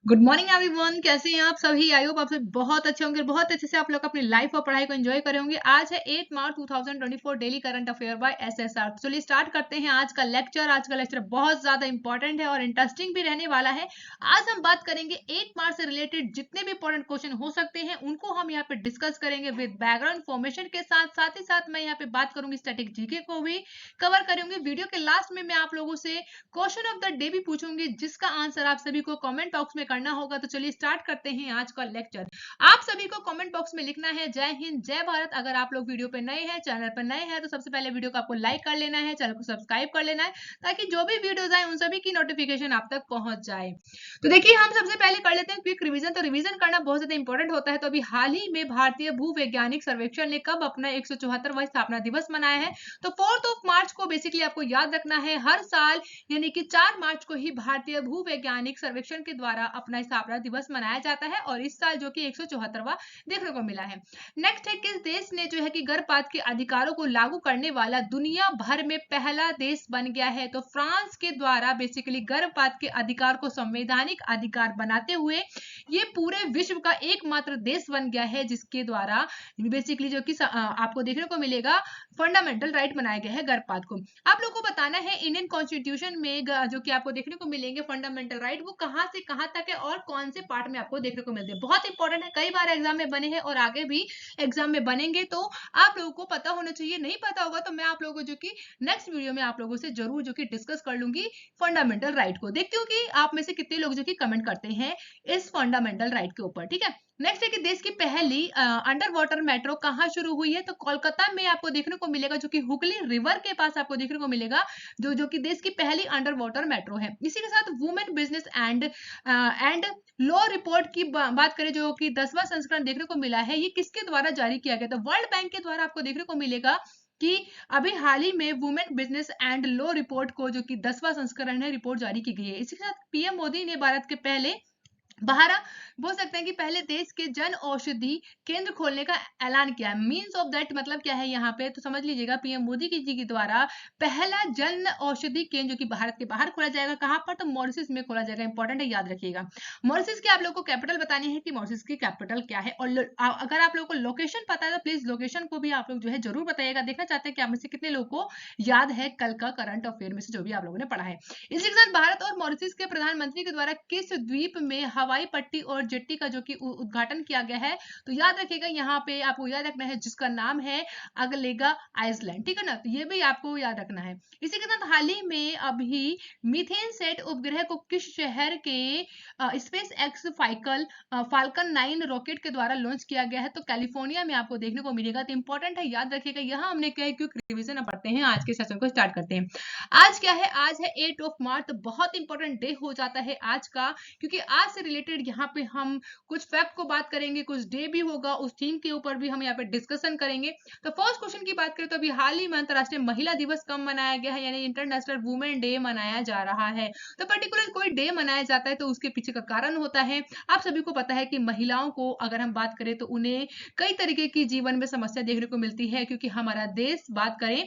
Good morning everyone. कैसे हैं आप सभी? आई होप आप सब बहुत अच्छे होंगे, बहुत अच्छे से आप लोग अपनी लाइफ और पढ़ाई को एंजॉय करे होंगे। आज है 8 March 2024, daily current affair by SSR. चलिए स्टार्ट करते हैं आज का लेक्चर। आज का लेक्चर बहुत ज्यादा इंपॉर्टेंट है और इंटरेस्टिंग भी रहने वाला है। आज हम बात करेंगे 8 मार्च से रिलेटेड जितने भी इंपॉर्टेंट क्वेश्चन हो सकते हैं उनको हम यहाँ पे डिस्कस करेंगे विद बैकग्राउंड इन्फॉर्मेशन के साथ। साथ ही साथ मैं यहाँ पे बात करूंगी स्टैटिक जीके को भी कवर करूंगी। वीडियो के लास्ट में मैं आप लोगों से क्वेश्चन ऑफ द डे भी पूछूंगी जिसका आंसर आप सभी को कमेंट बॉक्स में करना होगा। तो चलिए स्टार्ट करते हैं आज का लेक्चर। आप सभी को कमेंट बॉक्स में लिखना है जय हिंद जय भारत। अगर आप लोग वीडियो पे नए हैं, चैनल पर नए हैं, तो सबसे पहले वीडियो को आपको लाइक कर लेना है, चैनल को सब्सक्राइब कर लेना है ताकि जो भी वीडियोस आए उन सभी की नोटिफिकेशन आप तक पहुंच जाए। तो देखिए हम सबसे पहले कर लेते हैं क्विक रिवीजन। तो रिवीजन करना बहुत ज्यादा इंपॉर्टेंट होता है। तो अभी हाल ही में भारतीय भूवैज्ञानिक सर्वेक्षण ने कब अपना 174वां स्थापना दिवस मनाया है? तो 4 मार्च को बेसिकली आपको याद रखना है। हर साल यानी कि 4 मार्च को ही भारतीय भूवैज्ञानिक सर्वेक्षण के द्वारा अपना स्थापना दिवस मनाया जाता है और इस साल जो कि 174वां देखने को मिला है। नेक्स्ट है किस देश ने जो है कि गर्भपात के अधिकारों को लागू करने वाला दुनिया भर में पहला देश बन गया है? तो फ्रांस के द्वारा बेसिकली गर्भपात के अधिकार को संवैधानिक अधिकार बनाते हुए ये पूरे विश्व का एकमात्र देश बन गया है जिसके द्वारा बेसिकली जो कि आपको देखने को मिलेगा फंडामेंटल राइट बनाया गया है गर्भपात को। आप लोगों को बताना है इंडियन कॉन्स्टिट्यूशन में जो कि आपको देखने को मिलेंगे फंडामेंटल राइट वो कहां से कहां तक है और कौन से पार्ट में आपको देखने को मिलते हैं। बहुत इंपॉर्टेंट है, कई बार एग्जाम में बने हैं और आगे भी एग्जाम में बनेंगे, तो आप लोगों को पता होना चाहिए। नहीं पता होगा तो मैं आप लोगों को जो कि नेक्स्ट वीडियो में आप लोगों से जरूर जो कि डिस्कस कर लूंगी फंडामेंटल राइट को। देखती हूँ कि आप में से कितने लोग जो कि कमेंट करते हैं इस फंडामेंटल राइट के ऊपर। ठीक है, नेक्स्ट है कि देश की पहली अंडर वाटर मेट्रो कहाँ शुरू हुई है? तो कोलकाता में आपको देखने को मिलेगा, जो कि हुगली रिवर के पास आपको देखने को मिलेगा, जो कि देश की पहली अंडर वाटर मेट्रो है। इसी के साथ women business and law report की बात करें जो कि 10वां संस्करण देखने को मिला है, ये किसके द्वारा जारी किया गया? तो वर्ल्ड बैंक के द्वारा आपको देखने को मिलेगा कि अभी हाल ही में women business and law report को जो कि 10वां संस्करण है रिपोर्ट जारी की गई है। इसी के साथ पीएम मोदी ने भारत के पहले बाहर बोल सकते हैं कि पहले देश के जन औषधि केंद्र खोलने का ऐलान किया है। मीन्स ऑफ दैट मतलब क्या है यहाँ पे, तो समझ लीजिएगा पीएम मोदी जी के द्वारा पहला जन औषधि केंद्र जो कि भारत के बाहर खोला जाएगा। कहां पर? तो मॉरिशस में खोला जाएगा। इंपॉर्टेंट है, याद रखिएगा। मॉरिशस की आप लोगों को कैपिटल बतानी है कि मॉरिशस की कैपिटल क्या है। और अगर आप लोगों को लोकेशन पता है तो प्लीज लोकेशन को भी आप लोग जो है जरूर बताइएगा। देखना चाहते हैं कि आप में से कितने लोगों को याद है कल का करंट अफेयर में से जो भी आप लोगों ने पढ़ा है। इसी के साथ भारत और मॉरिशस के प्रधानमंत्री के द्वारा किस द्वीप में हवाई पट्टी और जेट्टी का जो कि उद्घाटन किया गया है? तो याद रखिएगा यहाँ पे आपको याद रखना है जिसका नाम है अगलेगा आइसलैंड। ठीक है ना, तो ये भी आपको याद रखना है। इसी के साथ हाल ही में अभी मीथेन सेट उपग्रह को किस शहर के स्पेस एक्स फाल्कन 9 रॉकेट के द्वारा लॉन्च किया गया है? तो कैलिफोर्निया में आपको देखने को मिलेगा। तो इंपॉर्टेंट है, याद रखिएगा। यहाँ हमने क्या है क्विक रिवीजन पढ़ते हैं, आज के सेशन को स्टार्ट करते हैं। आज क्या है? आज है 8 मार्च। तो बहुत इंपॉर्टेंट डे हो जाता है आज का, क्योंकि आज से रिलेटेड यहाँ पे हम कुछ फैक्ट को बात करेंगे, कुछ डे भी होगा, उस थीम के ऊपर भी हम यहाँ पे डिस्कशन करेंगे। तो फर्स्ट क्वेश्चन की बात करें तो अभी हाल ही में अंतरराष्ट्रीय महिला दिवस कब मनाया गया है? यानी इंटरनेशनल वुमेन डे मनाया जा रहा है। तो पर्टिकुलर कोई डे मनाया जाता है तो उसके पीछे का कारण होता है। आप सभी को पता है कि महिलाओं को अगर हम बात करें तो उन्हें कई तरीके की जीवन में समस्या देखने को मिलती है, क्योंकि हमारा देश बात करें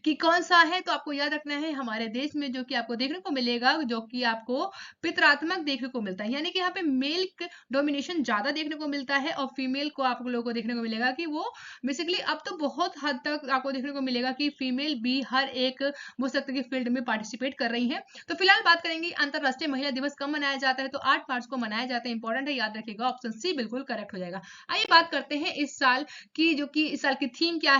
कि कौन सा है, तो आपको याद रखना है हमारे देश में जो कि आपको देखने को मिलेगा, जो कि आपको पितरात्मक देखने को मिलता है। यानी कि यहाँ पे मेल डोमिनेशन ज्यादा देखने को मिलता है और फीमेल को आप लोगों को देखने को मिलेगा कि वो बेसिकली अब तो बहुत हद तक आपको देखने को मिलेगा कि फीमेल भी हर एक वो सकते की फील्ड में पार्टिसिपेट कर रही है। तो फिलहाल बात करेंगे अंतरराष्ट्रीय महिला दिवस कब मनाया जाता है? तो 8 मार्च को मनाया जाता है। इंपॉर्टेंट है, याद रखिएगा। ऑप्शन सी बिल्कुल करेक्ट हो जाएगा। आइए बात करते हैं इस साल की, जो कि इस साल की थीम क्या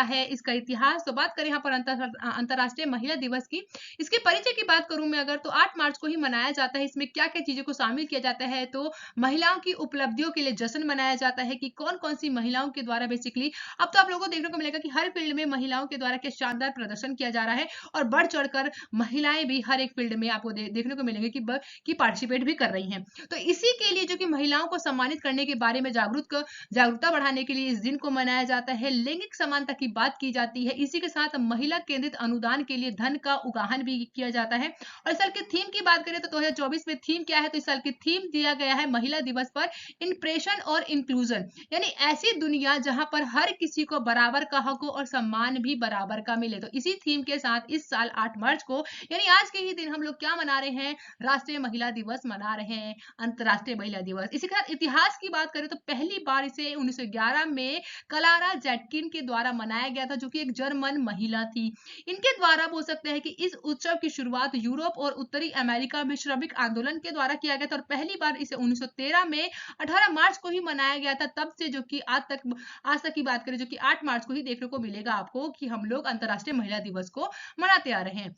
है इसका इतिहास। तो बात करें यहाँ पर अंतरराष्ट्रीय महिला दिवस की, इसके परिचय की बात करूं मैं अगर, तो 8 मार्च को ही मनाया जाता है। इसमें क्या क्या चीजों को शामिल किया जाता है? तो महिलाओं की उपलब्धियों के लिए जश्न मनाया जाता है कि कौन कौन सी महिलाओं के द्वारा बेसिकली अब तो आप लोगों को देखने को मिलेगा कि हर फील्ड में महिलाओं के द्वारा क्या शानदार प्रदर्शन किया जा रहा है और बढ़ चढ़कर महिलाएं भी हर एक फील्ड में आपको देखने को मिलेंगे कि पार्टिसिपेट भी कर रही हैं। तो इसी के लिए जो कि महिलाओं को सम्मानित करने के बारे में जागरूकता बढ़ाने के लिए इस दिन को मनाया जाता है। लैंगिक समानता की बात की जाती है। इसी इसी के साथ महिला केंद्रित अनुदान के लिए धन का उगाहन भी किया जाता है। और इस साल की थीम की बात करें तो 2024 में थीम क्या है, तो इस साल की थीम दिया गया है महिला दिवस पर इंप्रेशन और इंक्लूजन, यानी ऐसी दुनिया जहां पर हर किसी को बराबर का हक हो और सम्मान भी बराबर का मिले। तो इसी थीम के साथ इस साल 8 मार्च को यानी आज के ही दिन हम लोग क्या मना रहे हैं, राष्ट्रीय महिला दिवस मना रहे हैं, अंतरराष्ट्रीय महिला दिवस। इसी के साथ इतिहास की बात करें तो पहली बार इसे 1911 में क्लारा ज़ेटकिन के द्वारा मनाया गया था, जो कि एक जर्मन महिला थी। इनके द्वारा बोल सकते हैं कि इस उत्सव की शुरुआत यूरोप और उत्तरी अमेरिका में श्रमिक आंदोलन के द्वारा किया गया था और पहली बार इसे 1913 में 18 मार्च को ही मनाया गया था। तब से जो कि आज तक की बात करें जो कि 8 मार्च को ही देखने को मिलेगा आपको कि हम लोग अंतरराष्ट्रीय महिला दिवस को मनाते आ रहे हैं।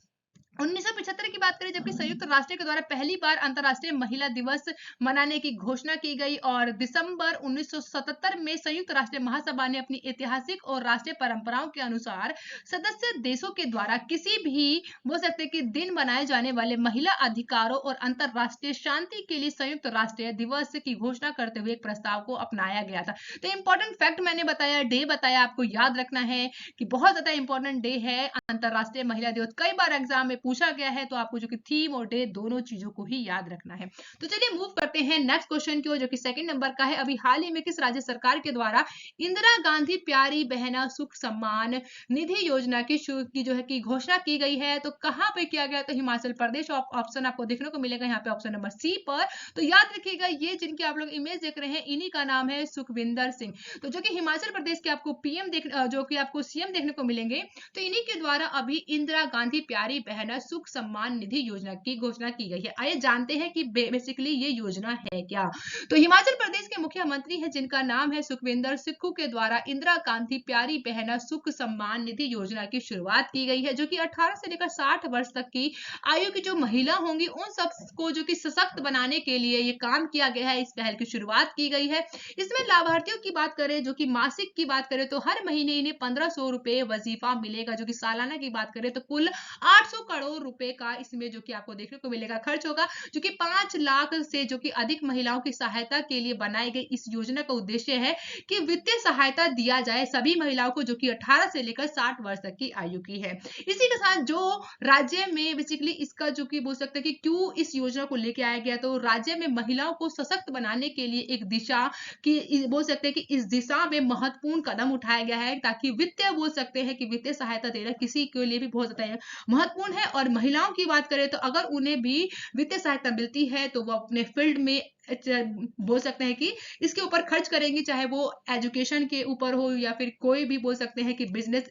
1975 की बात करें जबकि संयुक्त राष्ट्र के द्वारा पहली बार अंतरराष्ट्रीय महिला दिवस मनाने की घोषणा की गई और दिसंबर 1977 में संयुक्त राष्ट्र महासभा ने अपनी ऐतिहासिक और राष्ट्रीय परंपराओं के अनुसार सदस्य देशों के द्वारा किसी भी बोल सकते कि दिन मनाए जाने वाले महिला अधिकारों और अंतरराष्ट्रीय शांति के लिए संयुक्त राष्ट्रीय दिवस की घोषणा करते हुए एक प्रस्ताव को अपनाया गया था। तो इंपॉर्टेंट फैक्ट मैंने बताया, डे बताया, आपको याद रखना है कि बहुत ज्यादा इंपॉर्टेंट डे है अंतरराष्ट्रीय महिला दिवस। कई बार एग्जाम में पूछा गया है, तो आपको जो कि थीम और डे दोनों चीजों को ही याद रखना है। तो चलिए मूव करते हैं नेक्स्ट क्वेश्चन की ओर, जो कि सेकंड नंबर का है। अभी हाल ही में किस राज्य सरकार के द्वारा इंदिरा गांधी प्यारी बहना सुख सम्मान निधि योजना की जो है कि घोषणा की गई है? तो कहां पे किया गया? तो हिमाचल प्रदेश। ऑप्शन आपको देखने को मिलेगा यहाँ पे ऑप्शन नंबर सी पर। तो याद रखिएगा ये जिनकी आप लोग इमेज देख रहे हैं इन्हीं का नाम है सुखविंदर सिंह। तो जो कि हिमाचल प्रदेश के आपको पीएम जो कि आपको सीएम देखने को मिलेंगे, तो इन्हीं के द्वारा अभी इंदिरा गांधी प्यारी बहना सुख सम्मान निधि योजना की घोषणा की गई है। आइए जानते हैं कि बेसिकली ये योजना है क्या। तो हिमाचल प्रदेश के मुख्यमंत्री हैं जिनका नाम है सुखविंदर सिक्कू के द्वारा इंदिरा गांधी प्यारी बहना सुख सम्मान निधि योजना की शुरुआत की गई है, जो कि 18 से लेकर 60 वर्ष तक की आयु की जो महिला होंगी उन सबको जो कि सशक्त बनाने के लिए ये काम किया गया है। इस पहल की शुरुआत की गई है। इसमें लाभार्थियों की बात करें, जो कि मासिक की बात करें तो हर महीने इन्हें 1500 रुपए वजीफा मिलेगा, जो कि सालाना की बात करें तो कुल 800 करोड़ रुपए का इसमें जो कि आपको देखने को मिलेगा खर्च होगा, जो कि 5 लाख से जो कि अधिक महिलाओं की सहायता के लिए बनाई गई इस योजना का उद्देश्य है कि वित्तीय सहायता दिया जाए सभी महिलाओं को जो कि 18 से लेकर 60 वर्ष तक की आयु की है। इसी के साथ जो राज्य में बेसिकली इसका जो कि बोल सकते हैं कि क्यों इस योजना को लेके आया गया, तो राज्य में महिलाओं को सशक्त बनाने के लिए एक दिशा की बोल सकते हैं कि इस दिशा में महत्वपूर्ण कदम उठाया गया है, ताकि वित्तीय बोल सकते हैं कि वित्तीय सहायता देना किसी के लिए भी बहुत ज्यादा महत्वपूर्ण है। और महिलाओं की बात करें तो अगर उन्हें भी वित्तीय सहायता मिलती है तो वो अपने फील्ड में बोल सकते हैं कि इसके ऊपर खर्च करेंगी, चाहे वो एजुकेशन के ऊपर हो या फिर कोई भी बोल सकते हैं कि बिजनेस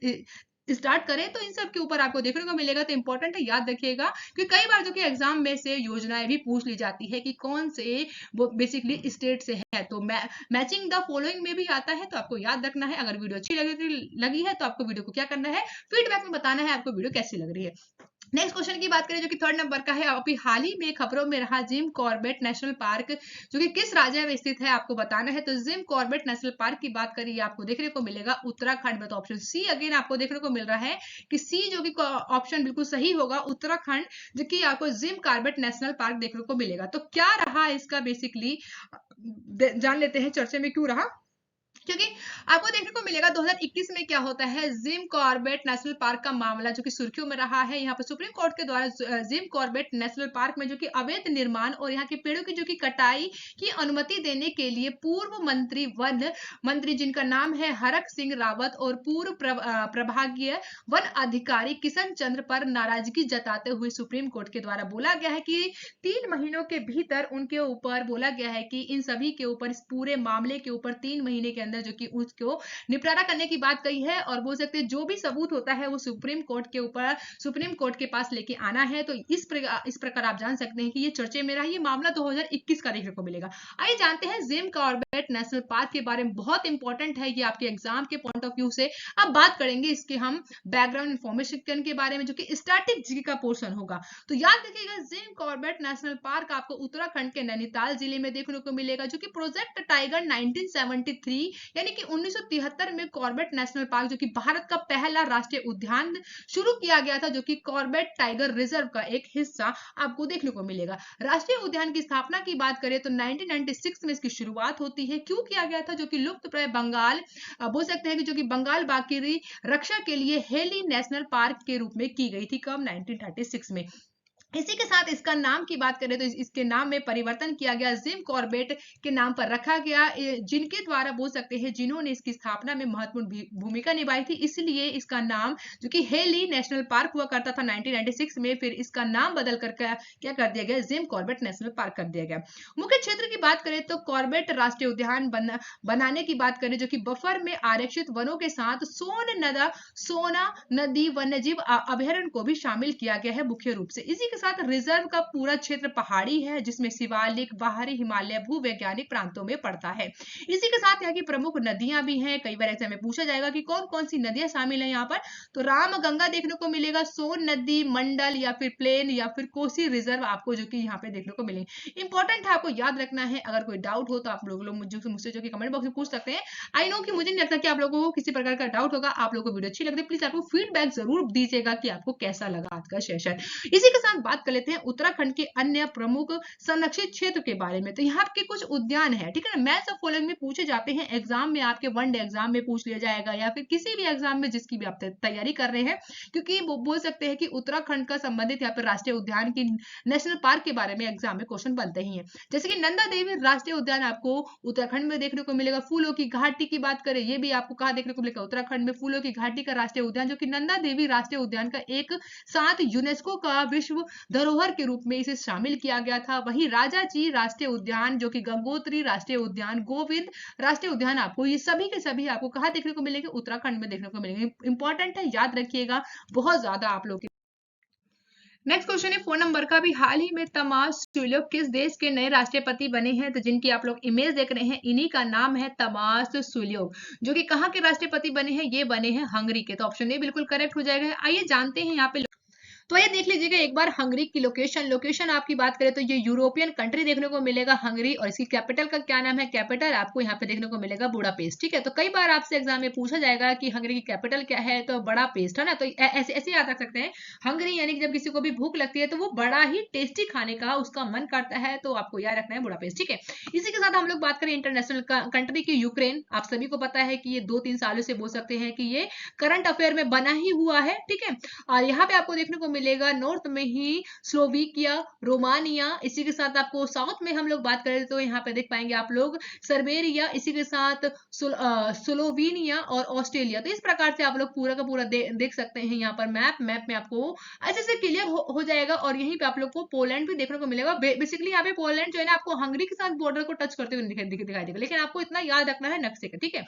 स्टार्ट करें, तो इन सब के ऊपर आपको देखने को मिलेगा। तो इंपॉर्टेंट है, याद रखिएगा कि कई बार जो कि एग्जाम में से योजनाएं भी पूछ ली जाती है कि कौन से वो बेसिकली स्टेट से है, तो मैचिंग द फॉलोइंग में भी आता है। तो आपको याद रखना है। अगर वीडियो अच्छी लगी है तो आपको वीडियो को क्या करना है, फीडबैक में बताना है आपको वीडियो कैसी लग रही है। नेक्स्ट क्वेश्चन की बात करें जो कि थर्ड नंबर का है। अभी हाल ही में खबरों में रहा जिम कॉर्बेट नेशनल पार्क जो कि किस राज्य में स्थित है आपको बताना है। तो जिम कॉर्बेट नेशनल पार्क की बात करिए आपको देखने को मिलेगा उत्तराखंड में। तो ऑप्शन सी अगेन आपको देखने को मिल रहा है कि सी जो कि ऑप्शन बिल्कुल सही होगा, उत्तराखंड, जो कि आपको जिम कॉर्बेट नेशनल पार्क देखने को मिलेगा। तो क्या रहा इसका बेसिकली जान लेते हैं, चर्चे में क्यों रहा, क्योंकि आपको देखने को मिलेगा 2021 में क्या होता है, जिम कॉर्बेट नेशनल पार्क का मामला जो कि सुर्खियों में रहा है। यहाँ पर सुप्रीम कोर्ट के द्वारा जिम कॉर्बेट नेशनल पार्क में जो कि अवैध निर्माण और यहाँ के पेड़ों की जो कि कटाई की अनुमति देने के लिए पूर्व मंत्री वन मंत्री जिनका नाम है हरक सिंह रावत और पूर्व प्रभागीय वन अधिकारी किशन चंद्र पर नाराजगी जताते हुए सुप्रीम कोर्ट के द्वारा बोला गया है कि 3 महीनों के भीतर उनके ऊपर बोला गया है कि इन सभी के ऊपर इस पूरे मामले के ऊपर 3 महीने के अंदर जो कि उसको निपटारा करने की बात कही है। और बोल सकते हैं जो भी सबूत होता है वो सुप्रीम कोर्ट के पास लेके आना है। तो इस प्रकार आप जान सकते हैं कि ये चर्चे में रहा, ये मामला 2021 का देखने को मिलेगा। आइए जानते हैं जिम कॉर्बेट नेशनल पार्क के बारे में, बहुत इंपॉर्टेंट है ये आपके एग्जाम के पॉइंट ऑफ व्यू से। अब बात करेंगे इसके हम बैकग्राउंड इंफॉर्मेशन के बारे में जो कि स्टैटिक जी का पोर्शन होगा। तो याद रखिएगा जिम कॉर्बेट नेशनल पार्क आपको उत्तराखंड के नैनीताल जिले में देखने को मिलेगा, जो कि प्रोजेक्ट टाइगर 1973 यानी कि 1973 में कॉर्बेट नेशनल पार्क जो कि भारत का पहला राष्ट्रीय उद्यान शुरू किया गया था, जो कि कॉर्बेट टाइगर रिजर्व का एक हिस्सा आपको देखने को मिलेगा। राष्ट्रीय उद्यान की स्थापना की बात करें तो 1996 में इसकी शुरुआत होती है। क्यों किया गया था? जो कि लुप्तप्राय बंगाल बोल सकते हैं कि जो कि बंगाल बाघिरी रक्षा के लिए हेली नेशनल पार्क के रूप में की गई थी। कब? 1936 में। इसी के साथ इसका नाम की बात करें तो इसके नाम में परिवर्तन किया गया, जिम कॉर्बेट के नाम पर रखा गया, जिनके द्वारा बोल सकते हैं जिन्होंने इसकी स्थापना में महत्वपूर्ण भूमिका निभाई थी, इसलिए इसका नाम जो कि हेली नेशनल पार्क हुआ करता था 1996 में, फिर इसका नाम बदल कर क्या कर दिया गया? जिम कॉर्बेट नेशनल पार्क कर दिया गया। मुख्य क्षेत्र की बात करें तो कॉर्बेट राष्ट्रीय उद्यान बनाने की बात करें जो कि बफर में आरक्षित वनों के साथ सोना नदी वन्यजीव अभयारण्य को भी शामिल किया गया है मुख्य रूप से। इसी के साथ रिजर्व का पूरा क्षेत्र पहाड़ी है, जिसमें शिवालिक बाहरी हिमालय भूवैज्ञानिक प्रांतों में पड़ता है। इसी के साथ यहाँ की प्रमुख नदियां भी हैं। कई बार एग्जाम में पूछा जाएगा कि कौन कौन सी नदियां शामिल है यहाँ पर, तो राम गंगा देखने को मिलेगा, सोन नदी, मंडल या फिर प्लेन या फिर कोसी रिजर्व आपको जो कि यहाँ पे देखने को मिलेंगे। इंपॉर्टेंट है, आपको याद रखना है। अगर कोई डाउट हो तो आप लोग मुझसे जो कि कमेंट बॉक्स में पूछ सकते हैं। आई नो कि मुझे नहीं लगता कि आप लोगों को किसी प्रकार का डाउट होगा। आप लोगों को वीडियो अच्छी लगती है, प्लीज आपको फीडबैक जरूर दीजिएगा कि आपको कैसा लगा आज का सेशन। इसी के साथ बात कर लेते हैं उत्तराखंड के अन्य प्रमुख संरक्षित क्षेत्र के बारे में। तो यहाँ के कुछ उद्यान है, ठीक है ना। मैथ्स ऑफ फॉलोइंग में पूछे जाते हैं एग्जाम में, आपके वन डे एग्जाम में पूछ लिया जाएगा या फिर किसी भी एग्जाम में जिसकी भी आप तैयारी कर रहे हैं, क्योंकि वो बोल सकते हैं कि उत्तराखंड का संबंधित या फिर राष्ट्रीय उद्यान की नेशनल पार्क के बारे में एग्जाम में क्वेश्चन बनते ही है। जैसे कि नंदा देवी राष्ट्रीय उद्यान आपको उत्तराखंड में देखने को मिलेगा। फूलों की घाटी की बात करें, ये भी आपको कहाँ देखने को मिलेगा? उत्तराखंड में फूलों की घाटी का राष्ट्रीय उद्यान, जो कि नंदा देवी राष्ट्रीय उद्यान का एक साथ यूनेस्को का विश्व धरोहर के रूप में इसे शामिल किया गया था। वहीं राजाजी राष्ट्रीय उद्यान, जो कि गंगोत्री राष्ट्रीय उद्यान, गोविंद राष्ट्रीय उद्यान, आपको ये सभी के सभी आपको कहाँ देखने को मिलेंगे? उत्तराखंड में देखने को मिलेंगे। इंपॉर्टेंट है, याद रखिएगा बहुत ज्यादा आप लोग। नेक्स्ट क्वेश्चन है 4 नंबर का भी। हाल ही में तमाश सुल्योव किस देश के नए राष्ट्रपति बने हैं? तो जिनकी आप लोग इमेज देख रहे हैं, इन्हीं का नाम है तमाश सुल्योव, जो कि कहाँ के राष्ट्रपति बने हैं? ये बने हैं हंगरी के। तो ऑप्शन ए बिल्कुल करेक्ट हो जाएगा। आइए जानते हैं यहाँ पे। तो ये देख लीजिएगा एक बार हंगरी की लोकेशन आपकी बात करें तो ये यूरोपियन कंट्री देखने को मिलेगा हंगरी, और इसकी कैपिटल का क्या नाम है? कैपिटल आपको यहाँ पे देखने को मिलेगा बुडापेस्ट, ठीक है। तो कई बार आपसे एग्जाम में पूछा जाएगा कि हंगरी की कैपिटल क्या है, तो बड़ा पेस्ट है ना। तो ऐसे ऐसे याद रख सकते हैं। हंगरी यानी कि जब किसी को भी भूख लगती है तो वो बड़ा ही टेस्टी खाने का उसका मन करता है, तो आपको याद रखना है बुडापेस्ट, ठीक है। इसी के साथ हम लोग बात करें इंटरनेशनल कंट्री की, यूक्रेन। आप सभी को पता है कि ये 2-3 सालों से बोल सकते हैं कि ये करंट अफेयर में बना ही हुआ है, ठीक है। और यहाँ पे आपको देखने को मिलेगा नॉर्थ में ही स्लोविकिया, रोमानिया। इसी के साथ आपको साउथ में हम लोग बात करें तो यहाँ पे देख पाएंगे आप लोग सर्बिया, इसी के साथ स्लोवेनिया और ऑस्ट्रेलिया। तो इस प्रकार से आप लोग पूरा का पूरा देख सकते हैं यहाँ पर मैप में आपको अच्छे से क्लियर हो जाएगा। और यहीं पे आप लोग को पोलैंड भी देखने को मिलेगा। बेसिकली यहाँ पे पोलैंड जो है ना, आपको हंगरी के साथ बॉर्डर को टच करते हुए दिखाई देगा, लेकिन आपको इतना याद रखना है नक्शे का, ठीक है।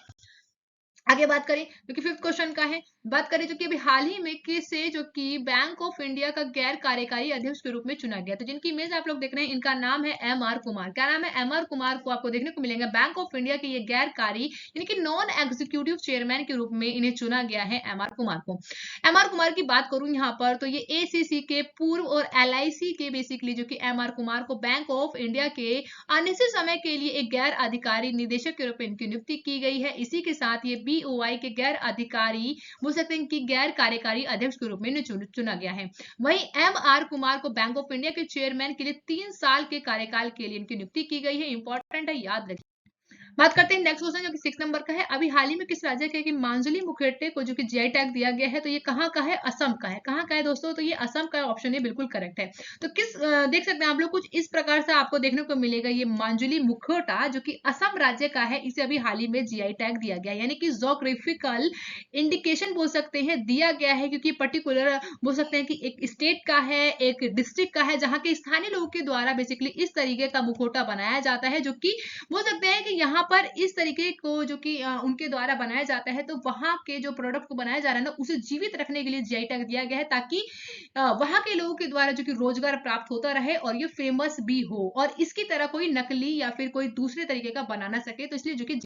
आगे बात करें जो कि 5th क्वेश्चन का है, बात करें जो कि अभी हाल ही में किसे जो कि बैंक ऑफ इंडिया का गैर कार्यकारी अध्यक्ष के रूप में चुना गया। तो जिनकी इमेज आप लोग देख रहे हैं, इनका नाम है एम.आर. कुमार। क्या नाम है? एम.आर. कुमार को आपको देखने को मिलेगा बैंक ऑफ इंडिया के ये गैर कार्य यानी कि नॉन एग्जीक्यूटिव चेयरमैन के रूप में इन्हें चुना गया है एम.आर. कुमार को। एम.आर. कुमार की बात करूं यहाँ पर तो ये ACC के पूर्व और LIC के बेसिकली जो कि एम.आर. कुमार को बैंक ऑफ इंडिया के अनिश्चित समय के लिए एक गैर अधिकारी निदेशक के रूप में इनकी नियुक्ति की गई है। इसी के साथ ये BOI के गैर अधिकारी बोल सकते हैं कि गैर कार्यकारी अध्यक्ष के रूप में चुना गया है। वहीं एम.आर. कुमार को बैंक ऑफ इंडिया के चेयरमैन के लिए 3 साल के कार्यकाल के लिए इनकी नियुक्ति की गई है। इंपॉर्टेंट है, याद रखिए। बात करते हैं नेक्स्ट क्वेश्चन जो कि 6 नंबर का है। अभी हाल ही में किस राज्य के कि मांजुली मुखर्जी को जो कि GI टैग दिया गया है, तो ये कहाँ का है? असम का है। कहाँ का है दोस्तों? तो ये असम का ऑप्शन है, बिल्कुल करेक्ट है। तो देख सकते हैं आप लोग कुछ इस प्रकार से आपको देखने को मिलेगा। ये मांजुली मुखर्जी जो कि असम राज्य का है, इसे अभी हाल ही में GI टैग दिया गया है, यानी कि जोग्राफिकल इंडिकेशन बोल सकते हैं दिया गया है, क्योंकि पर्टिकुलर बोल सकते हैं कि एक स्टेट का है, एक डिस्ट्रिक्ट का है, जहाँ के स्थानीय लोगों के द्वारा बेसिकली इस तरीके का मुखौटा बनाया जाता है, जो कि बोल सकते हैं कि यहाँ पर इस तरीके को जो कि उनके द्वारा बनाया जाता है, तो वहां के जो प्रोडक्ट को बनाया जा रहा है ना, उसे जीवित रखने के लिए GI टैग दिया गया है, ताकि वहां के लोगों के द्वारा जो कि रोजगार प्राप्त होता रहे और ये फेमस भी हो, और इसकी तरह कोई नकली या फिर कोई दूसरे तरीके का बना ना सके। तो इसलिए जो कि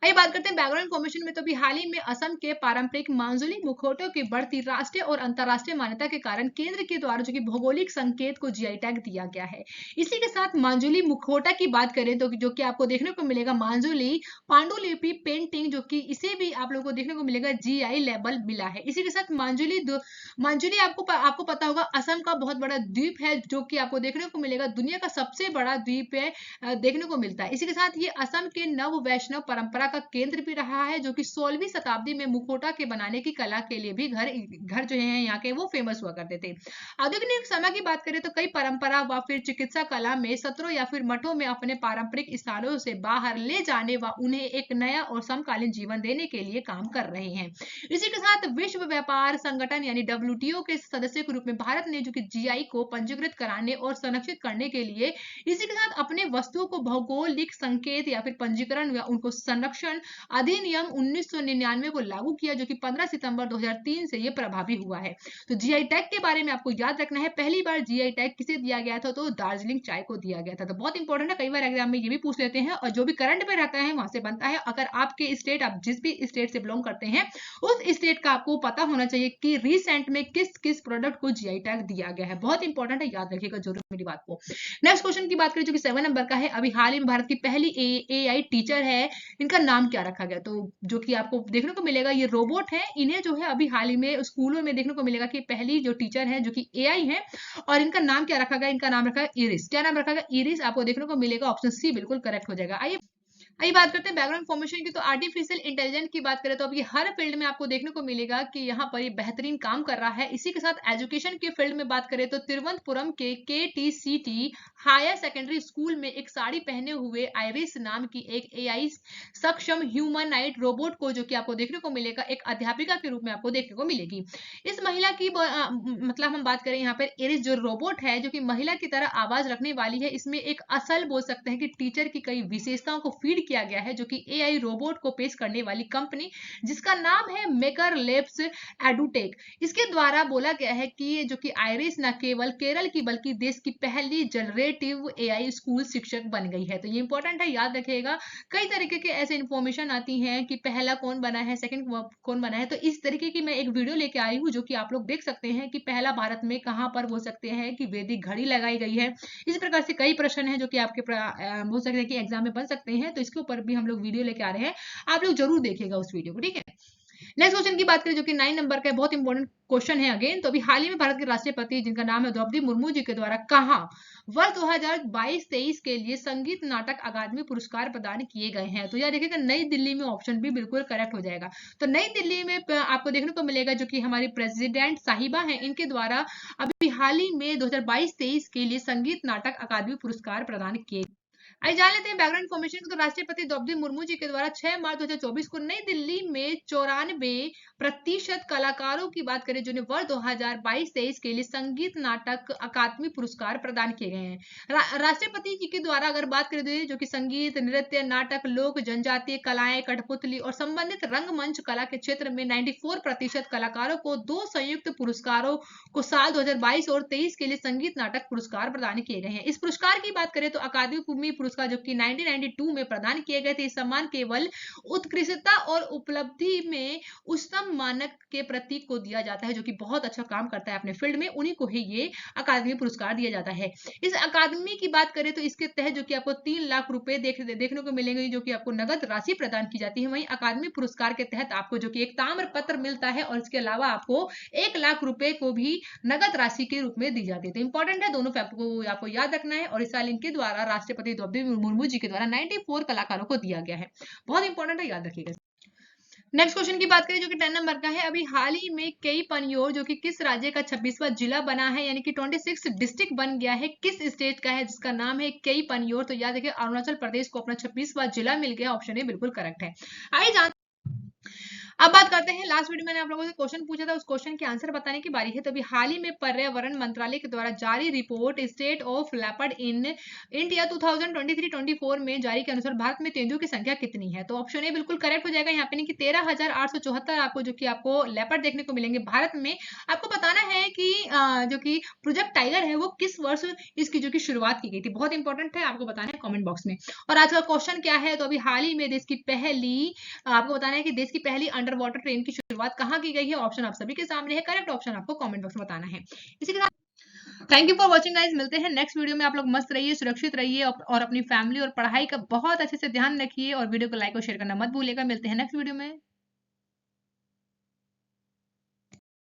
आइए बात करते हैं बैकग्राउंड इन्फॉर्मेशन में। तो अभी हाल ही में असम के पारंपरिक मांजुली मुखौटों की बढ़ती राष्ट्रीय और अंतर्राष्ट्रीय मान्यता के कारण केंद्र के द्वारा जो कि भौगोलिक संकेत को जीआई टैग दिया गया है। इसी के साथ मांजुली मुखौटा की बात करें तो जो कि आपको देखने को मिलेगा मांजुली पांडुलिपि पेंटिंग, जो कि इसे भी आप लोगों को देखने को मिलेगा जीआई लेबल मिला है। इसी के साथ मांजुली आपको पता होगा असम का बहुत बड़ा द्वीप है, जो कि आपको देखने को मिलेगा दुनिया का सबसे बड़ा द्वीप है, देखने को मिलता है। इसी के साथ ये असम के नव वैष्णव परंपरा का केंद्र भी रहा है, जो कि 16वीं शताब्दी में मुखौटा के बनाने की कला के लिए भी घर जो है यहाँ के वो फेमस हुआ करते थे। आधुनिक समय की बात करें तो कई परंपरा व फिर चिकित्सा कला में सत्रों या फिर मठों में अपने पारंपरिक स्थानों से बाहर ले जाने व उन्हें एक नया और समकालीन जीवन देने के लिए काम कर रहे हैं। इसी के साथ विश्व व्यापार संगठन यानी डब्ल्यूटीओ के सदस्य के रूप में भारत ने जो कि जीआई को पंजीकृत कराने और संरक्षित करने के लिए इसी के साथ अपने वस्तुओं को भौगोलिक संकेत या फिर पंजीकरण या उनको संरक्षण अधिनियम 1999 को लागू किया, जो कि 15 सितंबर 2003 से ये प्रभावी हुआ है। तो जीआई टैग के बारे में आपको याद रखना है, पहली बार जीआई टैग किसे दिया गया था, तो दार्जिलिंग चाय को दिया गया था। तो बहुत इंपॉर्टेंट है, कई बार एग्जाम में ये भी पूछ लेते हैं और जो भी करंट में रहता है वहां से बनता है। अगर आपके स्टेट, आप जिस भी स्टेट से बिलोंग करते हैं उस स्टेट का आपको पता होना चाहिए कि रिसेंट में किस किस प्रोडक्ट को जीआई टैग दिया गया है। बहुत इंपॉर्टेंट है, याद रखिएगा जरूर मेरी बात को। नेक्स्ट क्वेश्चन की बात करें जो कि 7 नंबर का है। अभी हाल ही में भारत की पहली एआई टीचर है, इनका नाम क्या रखा गया, तो जो कि आपको देखने को मिलेगा ये रोबोट है। इन्हें जो है अभी हाल ही में स्कूलों में देखने को मिलेगा कि पहली जो टीचर है जो कि एआई है, और इनका नाम क्या रखा गया, इनका नाम रखा है इरिस। क्या नाम रखा गया, इरिस। आपको देखने को मिलेगा ऑप्शन सी बिल्कुल करेक्ट हो जाएगा। आइए बात करते हैं बैकग्राउंड फॉर्मेशन की। तो आर्टिफिशियल इंटेलिजेंस की बात करें तो अभी हर फील्ड में आपको देखने को मिलेगा कि यहाँ पर ये बेहतरीन काम कर रहा है। इसी के साथ एजुकेशन के फील्ड में बात करें तो तिरुवनंतपुरम के केटीसीटी हायर सेकेंडरी स्कूल में एक साड़ी पहने हुए आइरिस नाम की एक एआई सक्षम ह्यूमनाइड रोबोट को जो कि आपको देखने को मिलेगा एक अध्यापिका के रूप में आपको देखने को मिलेगी। इस महिला की मतलब हम बात करें यहाँ पर इरिस जो रोबोट है जो कि महिला की तरह आवाज रखने वाली है, इसमें एक असल बोल सकते हैं कि टीचर की कई विशेषताओं को फीड किया गया है, जो कि एआई रोबोट को पेश करने वाली कंपनी जिसका नाम है मेकर लैब्स एडुटेक, इसके द्वारा बोला गया है कि जो कि आइरिस न केवल केरल की बल्कि देश की पहली जनरेटिव एआई स्कूल शिक्षक बन गई है। तो ये इंपॉर्टेंट है, याद रखिएगा। कई तरीके के ऐसे इंफॉर्मेशन आती हैं कि पहला कौन बना है, सेकंड कौन बना है, तो इस तरीके की मैं एक वीडियो लेके आई हूँ जो कि आप लोग देख सकते हैं कि पहला भारत में कहां पर बोल सकते हैं कि वैदिक घड़ी लगाई गई है। इस प्रकार से कई प्रश्न हैं जो कि आपके बोल सकते हैं कि एग्जाम में बन सकते हैं, तो इसके ऊपर भी हम लोग वीडियो लेके आ रहे हैं, आप लोग जरूर देखिएगा उस वीडियो को, ठीक है। नेक्स्ट क्वेश्चन की बात करें जो कि 9 नंबर का है, बहुत इंपॉर्टेंट क्वेश्चन है अगेन। तो अभी हाल ही में भारत के राष्ट्रपति जिनका नाम है द्रौपदी मुर्मू जी के द्वारा कहाँ वर्ष 2022-23 के लिए संगीत नाटक अकादमी पुरस्कार प्रदान किए गए हैं, तो यह देखिएगा नई दिल्ली में, ऑप्शन भी बिल्कुल करेक्ट हो जाएगा। तो नई दिल्ली में आपको देखने को मिलेगा जो कि हमारी प्रेसिडेंट साहिबा है, इनके द्वारा अभी हाल ही में 2022-23 के लिए संगीत नाटक अकादमी पुरस्कार प्रदान किए। आइए जान लेते हैं बैकग्राउंड इन्फॉर्मेशन को। तो राष्ट्रपति द्रौपदी मुर्मू जी के द्वारा 6 मार्च 2024 को नई दिल्ली में 94% कलाकारों की बात करें जो वर्ष 2022-23 के लिए संगीत नाटक अकादमी पुरस्कार प्रदान किए गए हैं। राष्ट्रपति जी के द्वारा अगर बात करें तो जो कि संगीत, नृत्य, नाटक, लोक जनजातीय कलाएं, कठपुतली और संबंधित रंगमंच कला के क्षेत्र में 94% कलाकारों को 2 संयुक्त पुरस्कारों को साल 2022 और 23 के लिए संगीत नाटक पुरस्कार प्रदान किए गए हैं। इस पुरस्कार की बात करें तो अकादमी पुरस्कार जो कि 1992 में प्रदान किए गए थे। इस सम्मान केवल उत्कृष्टता और उपलब्धि में उच्चतम मानक के प्रतीक को दिया जाता है, जो कि बहुत अच्छा काम करता है अपने फील्ड में, उन्हीं को ही ये अकादमी पुरस्कार दिया जाता है। इस अकादमी की बात करें तो इसके तहत जो कि आपको 3 लाख रुपए देखने को मिलेंगे, जो कि आपको नगद राशि प्रदान की जाती है। वहीं अकादमी पुरस्कार के तहत आपको जो कि एक ताम्र पत्र मिलता है और इसके अलावा आपको 1 लाख रुपए को भी नगद राशि के रूप में दी जाती है। तो इंपॉर्टेंट है, दोनों फैक्ट को आपको याद रखना है। और इस साल इनके द्वारा राष्ट्रपति द्रौपदी मुर्मू जी के द्वारा 94 कलाकारों को दिया गया है, बहुत इंपॉर्टेंट है, याद रखिएगा। नेक्स्ट क्वेश्चन की बात करें जो कि 10 नंबर का है। अभी हाल ही में कई पनियोर जो कि किस राज्य का 26वां जिला बना है, यानी कि 26 डिस्ट्रिक्ट बन गया है, किस स्टेट का है जिसका नाम है कई पनियोर, तो याद रखिए अरुणाचल प्रदेश को अपना 26वां जिला मिल गया, ऑप्शन ए बिल्कुल करेक्ट है। आइए अब बात करते हैं, लास्ट वीडियो मैंने आप लोगों से क्वेश्चन पूछा था, उस क्वेश्चन के आंसर बताने की बारी है। तो अभी हाल ही में पर्यावरण मंत्रालय के द्वारा जारी report state of leopard in India 2023-24 में जारी के अनुसार भारत में तेंदुओं की संख्या कितनी है? तो ऑप्शन ए बिल्कुल करेक्ट हो जाएगा यहाँ पे, नहीं कि 13,874 आपको जो कि आपको लेपर्ड देखने को मिलेंगे भारत में। आपको बताना है कि जो कि प्रोजेक्ट टाइगर है वो किस वर्ष इसकी जो कि शुरुआत की गई थी, बहुत इंपॉर्टेंट है, आपको बताना है कमेंट बॉक्स में। और आज का क्वेश्चन क्या है? तो अभी हाल ही में देश की पहली आपको बताना है कि देश की पहली अंडर वाटर ट्रेन की शुरुआत कहाँ की गई है। ऑप्शन आप सभी के सामने है, करेक्ट ऑप्शन आपको कमेंट बॉक्स में बताना है। इसी के साथ thank you for watching guys, मिलते हैं नेक्स्ट वीडियो में। आप लोग मस्त रहिए, सुरक्षित रहिए और अपनी फैमिली और पढ़ाई का बहुत अच्छे से ध्यान रखिए और वीडियो को लाइक और शेयर करना मत भूलिएगा। मिलते हैं नेक्स्ट वीडियो में।